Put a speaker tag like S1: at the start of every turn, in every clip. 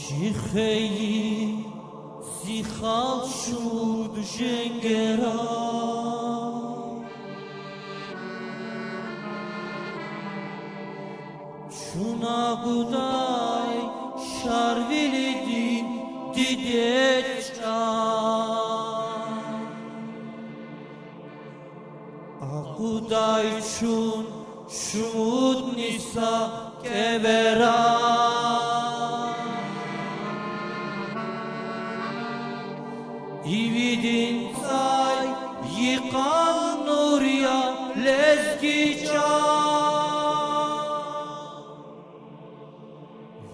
S1: שיחי שיחל שוד ז'נגרה שונה גודאי שרווילידין דידצ'ה גודאי שון שוד ניסה כברה İvidin say yıkan nurya lezgica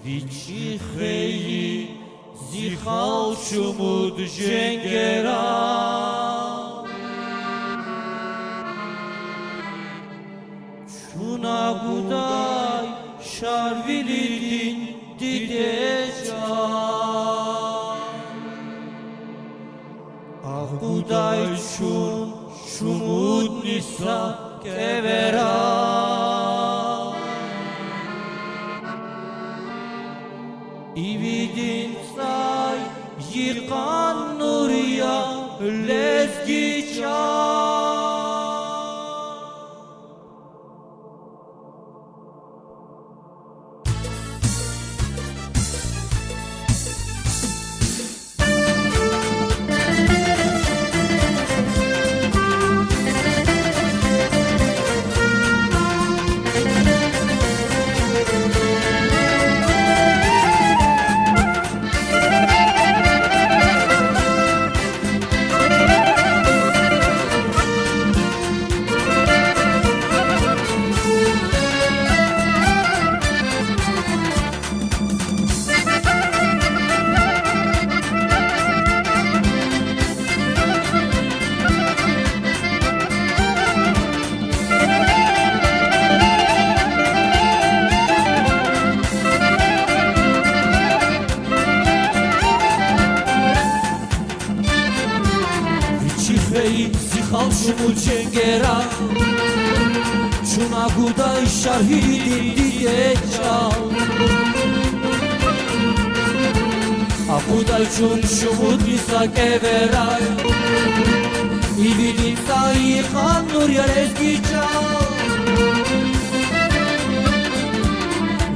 S1: Vici heyi zihal şumud jengera Şuna guday şarvilidin dideca Gudai shun shumud nisa kevera Ividin say yiqan nuriya lezgicha Zikhal shumul chengera Shuna gudai sharhidin didechal Agudai shun shumud nisa kevera Ividin sayi khan nur yarezgichal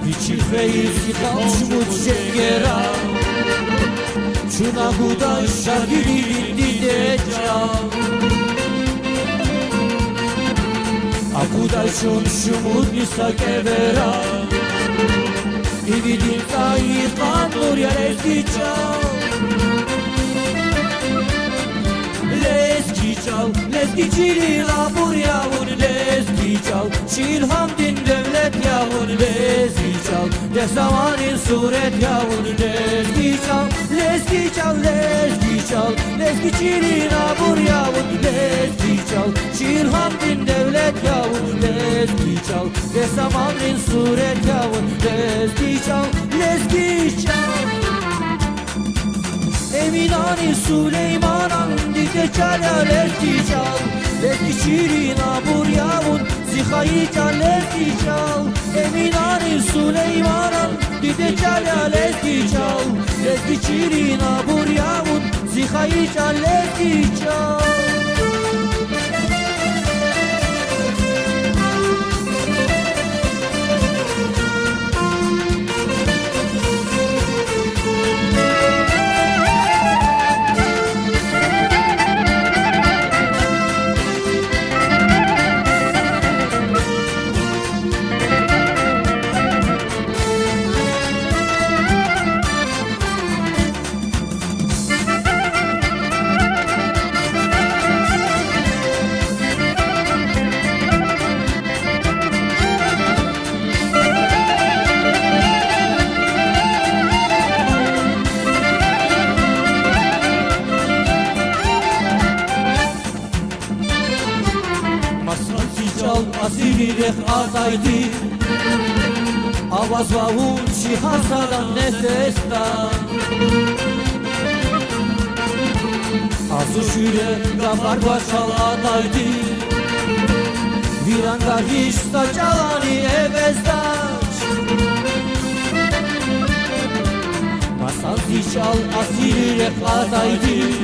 S1: Vichi khayir zikhal shumul chengera Shuna gudai sharhidin didechal Agudai shun shumud nisa kevera Ividin sayi khan nur yarezgichal Lezgichal, lezgichili labur yavun Lezgichal, şilhamdin devlet yavun Lezgichal, desamanin suret yavun Lezgichal, lezgichal, lezgichal Lezgichili labur yavun Lezgichal, şilhamdin devlet yavun Lezgichal, desamanin suret yavun Lezgichal, lezgichal Eminani Süleymanan didecala lezgichal Lezgichirina buryavun zikhayica lezgichal Eminani Süleymanan didecala lezgichal Lezgichirina buryavun zikhayica lezgichal Asirih azaydi Avaz vavun şihasadan nefestan Azu şüre gafar başal adaydi Viranga hiç saçalani evezdaş Sazı çal asil refadaydı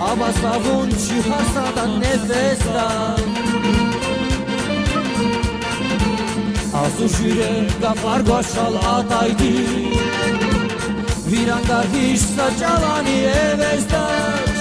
S1: Ama savun çıkarsadan nefestan Azu şüre gafar goşal adaydı Viranda hiç saçalani evezdaş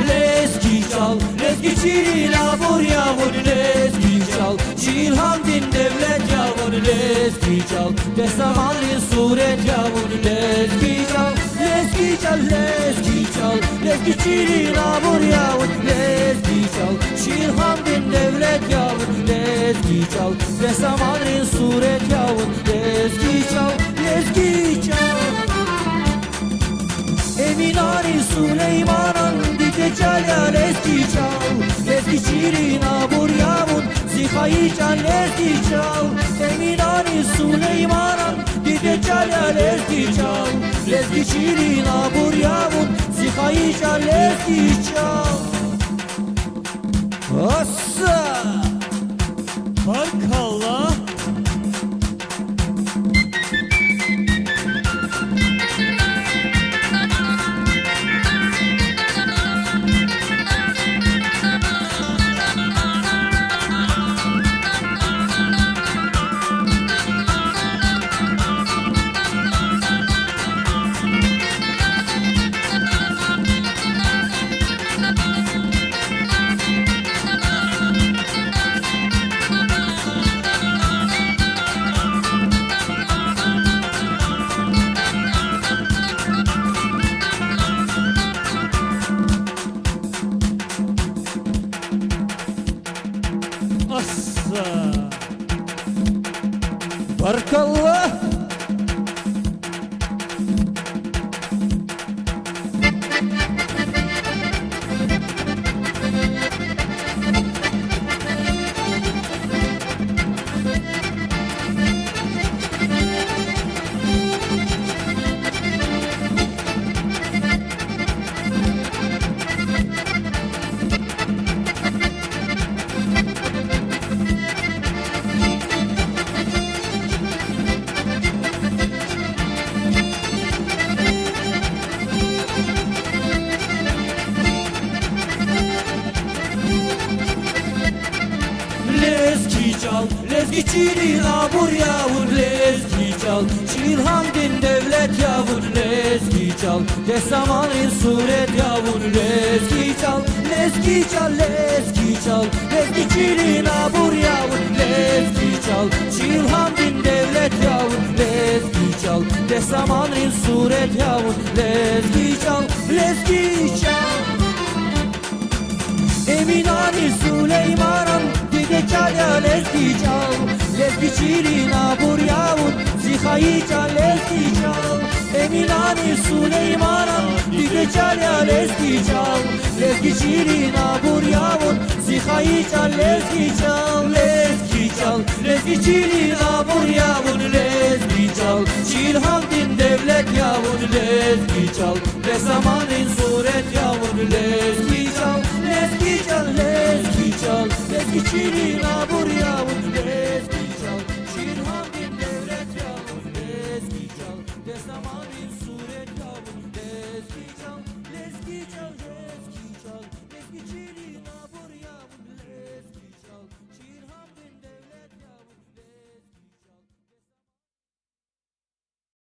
S1: Leski çal, leski çiri labur yavun Leski çal, çilhandin devlet yavun Leski çal, desamanrin suret yavun Leski çal, leski çal, leski çal Leski çiri labur yavun Leski çal, çilhandin devlet yavun Leski çal, desamanrin suret yavun Leski çal, leski çal Eminari Süleyman'ın dike çal eski çal Eski çirina buryavun zihayı çal eski çal Eminari Süleyman'ın dike çal eski çal Eski çirina buryavun zihayı çal eski çal Assa Barkallah Barkallah Leski çiri labur yavur leski çal Çilhandin devlet yavur leski çal Desamanın suret yavur leski çal Leski çal leski çal Leski çiri labur yavur leski çal Çilhandin devlet yavur leski çal Desamanın suret yavur leski çal Leski çal Eminani Süleyman'ın dike çal leski çal Leski çirina buryavun zihayı çal leski çal Eminani Süleyman'ın dike çal leski çal Leski çirina buryavun zihayı çal leski çal Leski çal leski çirina buryavun leski çal Çilhandin devlet yavun leski çal Desamanın suret yavun leski çal Leski çal, leski çal, leski çirina